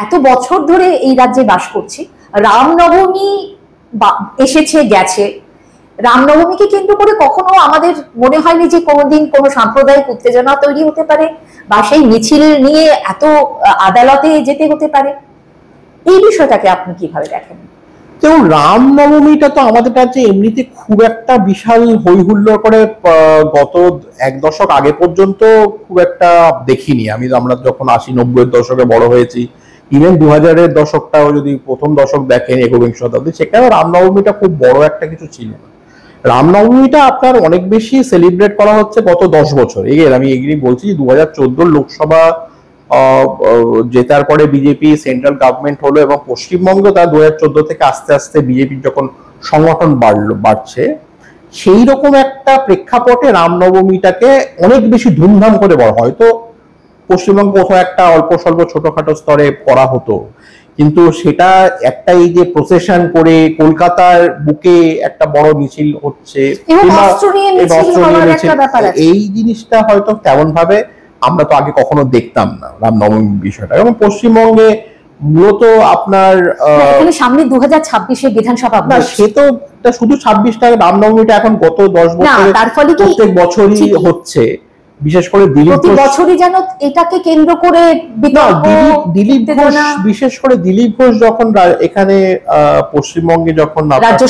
এত বছর ধরে এই রাজ্যে বাস করছি, রামনবমী এসেছে গেছে, রামনবমীকে কেন্দ্র করে কখনো আমাদের মনে হয়নি যে কোনোদিন কোনো সাম্প্রদায়িক উত্তেজনা তৈরি হতে পারে বা সেই মিছিল নিয়ে এত আদালতে যেতে হতে পারে। এই বিষয়টাকে আপনি কিভাবে দেখেন? যেমন রামনবমীটা তো আমাদের কাছে এমনিতে খুব একটা বিশাল হই হুল্লোড় করে গত এক দশক আগে পর্যন্ত খুব একটা দেখিনি আমি। আমরা যখন 80-90-এর দশকে বড় হয়েছি, ইভেন 2000-এর দশকটাও যদি প্রথম দশক দেখেন একবিংশ শতাব্দী, সেখানে রামনবমীটা খুব বড় একটা কিছু ছিল না। রামনবমীটা আপনার অনেক বেশি সেলিব্রেট করা হচ্ছে গত 10 বছর। আমি এগিয়ে বলছি 2014 লোকসভা জেতার পরে বিজেপি সেন্ট্রাল গভর্নমেন্ট হলো এবং পশ্চিমবঙ্গে তার 2014 থেকে আস্তে আস্তে বিজেপির যখন সংগঠন বাড়ছে, সেই রকম একটা প্রেক্ষাপটে রামনবমীটাকে অনেক বেশি ধুমধাম করে বড়, হয়তো পশ্চিমবঙ্গ কোথাও একটা অল্প স্বল্প ছোটখাটো স্তরে করা হতো, কিন্তু সেটা একটা এই যে প্রসেশন করে কলকাতার বুকে একটা বড় মিছিল হচ্ছে, এই জিনিসটা হয়তো তেমন ভাবে আমরা তো আগে কখনো দেখতাম না রামনবমী বিষয়টা। এবং পশ্চিমবঙ্গে মূলত আপনার সামনে 2026-এ বিধানসভা, না সে তো শুধু 26টা, রামনবমীটা এখন গত 10 বছর প্রত্যেক বছরই হচ্ছে, বিশেষ করে দিলীপ বছরই যেন এটাকে কেন্দ্র করে দিলীপ ঘোষ, বিশেষ করে দিলীপ ঘোষ যখন এখানে পশ্চিমবঙ্গে যখন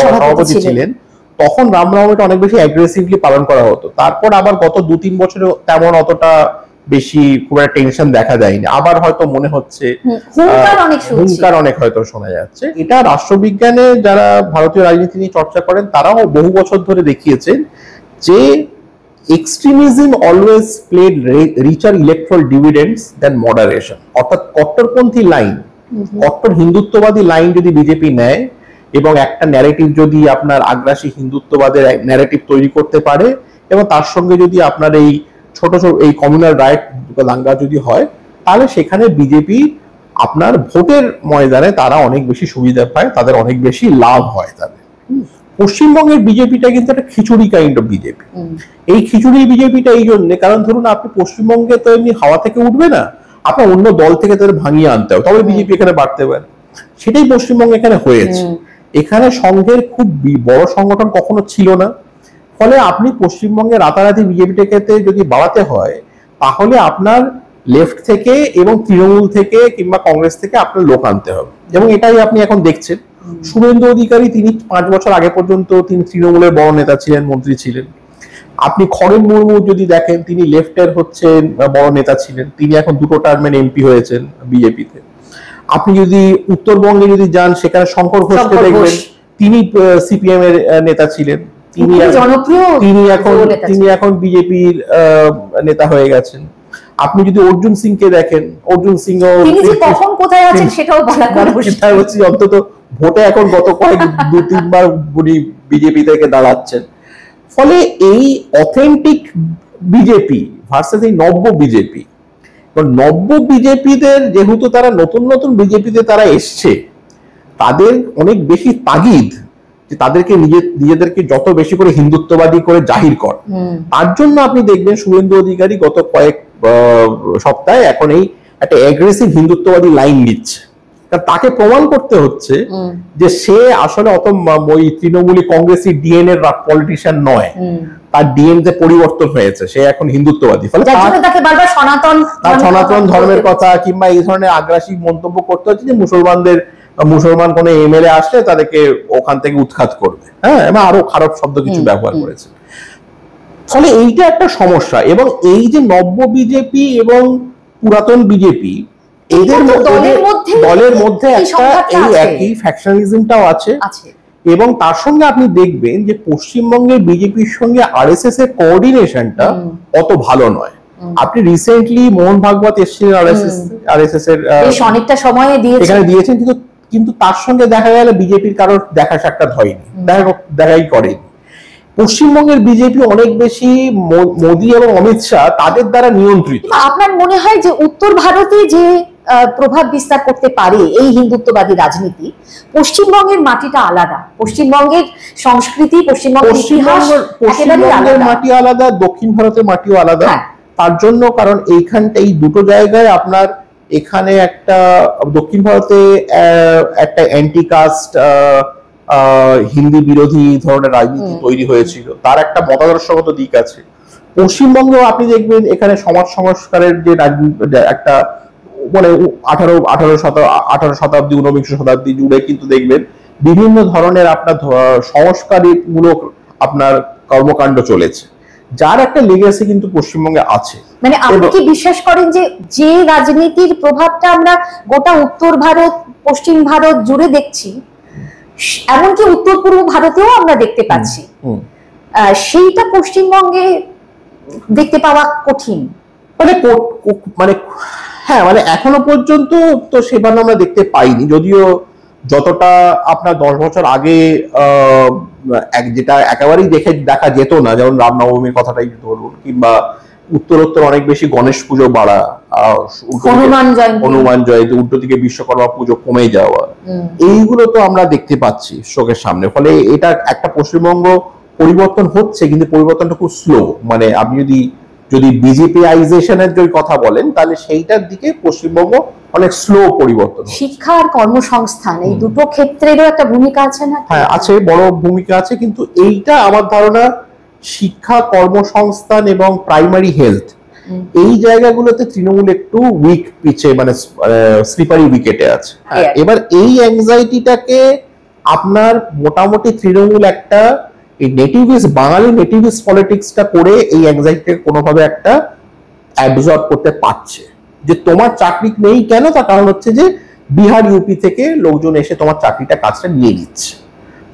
সভাপতি ছিলেন, তখন রামনবমীটা অনেক বেশি অ্যাগ্রেসিভলি পালন করা হতো। তারপর আবার গত 2-3 বছরে তেমন অতটা বেশি খুব একটা টেনশন দেখা যায়নি। আবার হয়তো মনে হচ্ছে হুঙ্কার অনেক হয়তো শোনা যাচ্ছে। এটা রাষ্ট্রবিজ্ঞানে যারা ভারতীয় রাজনীতি নিয়ে চর্চা করেন তারাও বহু বছর ধরে দেখিয়েছেন যে extremism always played richer electoral dividends then moderation. অর্থাৎ কট্টরপন্থী লাইন, কট্টর হিন্দুত্ববাদী লাইন যদি বিজেপি নেয় এবং একটা ন্যারেটিভ যদি আপনার আগ্রাসী হিন্দুত্ববাদের ন্যারেটিভ তৈরি করতে পারে, এবং তার সঙ্গে যদি আপনার এই ছোট ছোট এই কমিউনাল রাইট দাঙ্গা যদি হয়, তাহলে সেখানে বিজেপি আপনার ভোটের ময়দানে তারা অনেক বেশি সুবিধা পায়, তাদের অনেক বেশি লাভ হয় তাদের। পশ্চিমবঙ্গের বিজেপিটা কিন্তু একটা খিচুড়ি কাইন্ড অফ বিজেপি। এই খিচুড়ি বিজেপিটা এই জন্য, কারণ ধরুন আপনি পশ্চিমবঙ্গে তো এমনি হাওয়া থেকে উঠবে না, আপনার অন্য দল থেকে তাদের ভাঙিয়ে আনতে হবে, তবে বিজেপি এখানে বাড়তে পারে। সেটাই পশ্চিমবঙ্গে এখানে হয়েছে। এখানে সংঘের খুব বড় সংগঠন কখনো ছিল না, ফলে আপনি পশ্চিমবঙ্গে রাতারাতি বিজেপিটাকে যদি বাড়াতে হয়, তাহলে আপনার লেফট থেকে এবং তৃণমূল থেকে কিংবা কংগ্রেস থেকে আপনার লোক আনতে হবে। এবং এটাই আপনি এখন দেখছেন। শুভেন্দু অধিকারী তিনি 5 বছর আগে পর্যন্ত তিনি তৃণমূলের বড় নেতা ছিলেন, মন্ত্রী ছিলেন। আপনি খগেন মুর্মু যদি দেখেন, তিনি লেফটের হচ্ছেন বড় নেতা ছিলেন, তিনি এখন 2 টার্মের এমপি হয়েছেন বিজেপিতে। আপনি যদি উত্তরবঙ্গে যদি যান, সেখানে শঙ্কর ঘোষকে দেখবেন, তিনি সিপিএম এর নেতা ছিলেন, তিনি এখন বিজেপির নেতা হয়ে গেছেন। আপনি যদি অর্জুন সিংকে দেখেন, অর্জুন সিং কখন কোথায় আছেন সেটাও অন্তত ভোটে এখন গত কয়েক 2-3 বার উনি বিজেপি থেকে দাঁড়াচ্ছেন। ফলে এই অথেন্টিক বিজেপি ভার্সেস এই নব্য বিজেপি, নব্য বিজেপিদের যেহেতু তারা নতুন নতুন বিজেপিতে তারা এসছে, তাদের অনেক বেশি তাগিদ যে তাদেরকে নিজেদেরকে যত বেশি করে হিন্দুত্ববাদী করে জাহির কর। তার জন্য আপনি দেখবেন শুভেন্দু অধিকারী গত কয়েক সপ্তাহে এখন এই একটা অ্যাগ্রেসিভ হিন্দুত্ববাদী লাইন নিচ্ছে। তাকে প্রমাণ করতে হচ্ছে যে সে আসলে অত ওই তৃণমূলী কংগ্রেসি ডিএনএ এর পলিটিশিয়ান নয়, তার ডিএনএ পরিবর্তন হয়েছে, সে এখন হিন্দুত্ববাদী। ফলে তার সনাতন ধর্মের কথা কিংবা এই ধরনের আগ্রাসী মন্তব্য করতে হচ্ছে যে মুসলমান কোন এমএলএ আসলে তাদেরকে ওখান থেকে উৎখাত করবে, হ্যাঁ, এবং আরো খারাপ শব্দ কিছু ব্যবহার করেছে। ফলে এইটা একটা সমস্যা। এবং এই যে নব্য বিজেপি এবং পুরাতন বিজেপি, এদের দলের মধ্যে একটা এই একই ফ্যাকশনালিজমটাও আছে। এবং তার সঙ্গে আপনি দেখবেন যে পশ্চিমবঙ্গের বিজেপির সঙ্গে আরএসএস এর কোঅর্ডিনেশনটা অত ভালো নয়। আপনি রিসেন্টলি মোহন ভাগবত এসেছিলেন আরএসএস এর, অনেকটা সময় এখানে দিয়েছেন, কিন্তু তার সঙ্গে দেখা গেল বিজেপির কারোর দেখা সাক্ষাৎ হয়নি, দেখাই করেনি। পশ্চিমবঙ্গের বিজেপি অনেক বেশি মোদী এবং অমিত শাহ তাদের দ্বারা নিয়ন্ত্রিত। আপনার মনে হয় যে উত্তর ভারতে যে প্রভাব বিস্তার করতে পারে এই হিন্দুত্ববাদী রাজনীতি, পশ্চিমবঙ্গের মাটিটা আলাদা, পশ্চিমবঙ্গের সংস্কৃতি, পশ্চিমবঙ্গের মাটি আলাদা, দক্ষিণ ভারতের মাটিও আলাদা। তার জন্য কারণ এইখানটা এই দুটো জায়গায় আপনার এখানে একটা দক্ষিণ ভারতে একটা অ্যান্টি কাস্ট হিন্দি বিরোধী ধরনের রাজনীতি তৈরি হয়েছিল, তার একটা মতাদর্শগত দিক আছে। পশ্চিমবঙ্গেও আপনি দেখবেন এখানে সমাজ সংস্কারের যে একটা মানে 18 শতাব্দী 19 শতাব্দী জুড়ে কিন্তু দেখবেন বিভিন্ন ধরনের আপনার সংস্কারমূলক আপনার কর্মকাণ্ড চলেছে, যার একটা লেগেসি কিন্তু পশ্চিমবঙ্গে আছে। মানে আপনি কি বিশ্বাস করেন যে যে রাজনীতির প্রভাবটা আমরা গোটা উত্তর ভারত পশ্চিম ভারত জুড়ে দেখছি, এমনকি উত্তর পূর্ব ভারতেও আমরা দেখতে পাচ্ছি, সেইটা পশ্চিমবঙ্গে দেখতে পাওয়া কঠিন? মানে হ্যাঁ, মানে এখনো পর্যন্ত তো সেভাবে আমরা দেখতে পাইনি, যদিও যতটা আপনার 10 বছর আগে যেটা একেবারেই দেখা যেত না, যেমন রামনবমীর কথাটাই ধরুন, কিংবা উত্তরোত্তর অনেক বেশি গণেশ পুজো বাড়া, হনুমান জয়ন্তী, উল্টো দিকে বিশ্বকর্মা পুজো কমে যাওয়া, এইগুলো তো আমরা দেখতে পাচ্ছি চোখের সামনে। ফলে এটা একটা পশ্চিমবঙ্গ পরিবর্তন হচ্ছে, কিন্তু পরিবর্তনটা খুব স্লো। মানে আপনি যদি বিজেপিআইজেশনের যদি কথা বলেন, তাহলে সেইটার দিকে পশ্চিমবঙ্গ অনেক স্লো পরিবর্তন। শিক্ষা আর কর্মসংস্থান এই দুটো ক্ষেত্রেরও একটা ভূমিকা আছে না? হ্যাঁ আছে, বড় ভূমিকা আছে, কিন্তু এইটা আমার ধারণা শিক্ষা, কর্মসংস্থান এবং প্রাইমারি হেলথ, এই জায়গাগুলোতে তৃণমূল একটু উইক পিচে, মানে স্লিপারি উইকেটে আছে। এবার এই অ্যাংজাইটিটাকে আপনার মোটামুটি তৃণমূল একটা এই বাঙালি নেটিভিস্ট পলিটিক্সটা করে এই অ্যাংজাইটিটাকে কোনোভাবে একটা অ্যাবজর্ব করতে পারছে, যে তোমার চাকরি নেই কেন, তার কারণ হচ্ছে যে বিহার ইউপি থেকে লোকজন এসে তোমার কাজটা নিয়ে নিচ্ছে।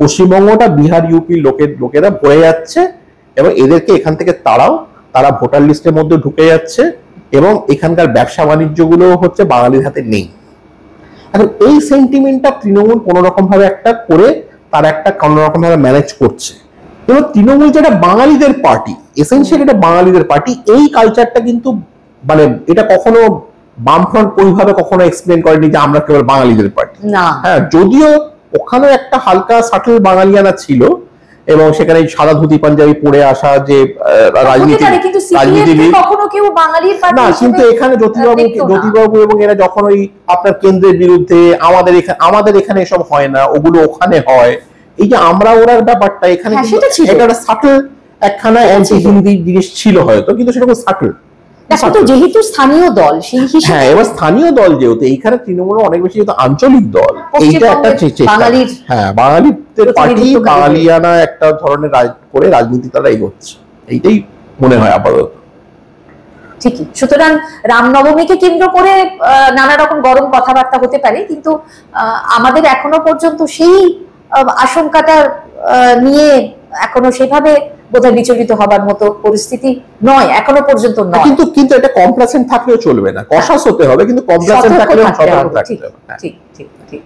পশ্চিমবঙ্গটা বিহার ইউপির লোকেরা ভরে যাচ্ছে, এবং এদেরকে এখান থেকে তারা ভোটার লিস্টের মধ্যে ঢুকে যাচ্ছে, এবং এখানকার ব্যবসা বাণিজ্যগুলো হচ্ছে বাঙালির হাতে নেই। এখন এই সেন্টিমেন্টটা তৃণমূল কোনো রকম ভাবে একটা করে তারা একটা কোনো রকম ভাবে ম্যানেজ করছে। এবং তৃণমূল যেটা বাঙালিদের পার্টি, এসেনশিয়ালি এটা বাঙালিদের পার্টি, এই কালচারটা কিন্তু মানে এটা কখনো বামফ্রন্ট ওইভাবে কখনো এক্সপ্লেন করেনি যে আমরা কেবল বাঙালিদের পার্টি। হ্যাঁ, যদিও ওখানে একটা হালকা সাটল বাঙালিয়ানা ছিল, এবং সেখানে সাদা ধুতি পাঞ্জাবি পরে আসা যে রাজনীতিবিদ না, কিন্তু এখানে জ্যোতিবাবু এবং এরা যখন ওই আপনার কেন্দ্রের বিরুদ্ধে আমাদের এখানে এসব হয় না, ওগুলো ওখানে হয়, এই যে আমরা ওরার ব্যাপারটা এখানে এটা একটা সাটল একখানা অ্যান্টি হিন্দি জিনিস ছিল হয়তো, কিন্তু সেটা খুব সাটল। যেহেতু স্থানীয় দল, হ্যাঁ, এবার স্থানীয় দল যেহেতু এইখানে তৃণমূল অনেক বেশি যেহেতু আঞ্চলিক দল, এইটা একটা হ্যাঁ বাঙালিদের পার্টি, বাঙালিয়ানা একটা ধরনের করে রাজনীতি তারা এগোচ্ছে, এইটাই মনে হয় আপাতত। ঠিকই। সুতরাং রামনবমীকে কেন্দ্র করে নানা রকম গরম কথাবার্তা হতে পারে, কিন্তু আমাদের এখনো পর্যন্ত সেই আশঙ্কাটা নিয়ে এখনো সেভাবে বোধহয় বিচলিত হবার মতো পরিস্থিতি নয়, এখনো পর্যন্ত নয়। কিন্তু এটা কমপ্লেসেন্ট থাকলেও চলবে না, কশাস হতে হবে, কিন্তু কমপ্লেসেন্ট থাকলেও সতর্ক থাকতে হবে। ঠিক ঠিক ঠিক।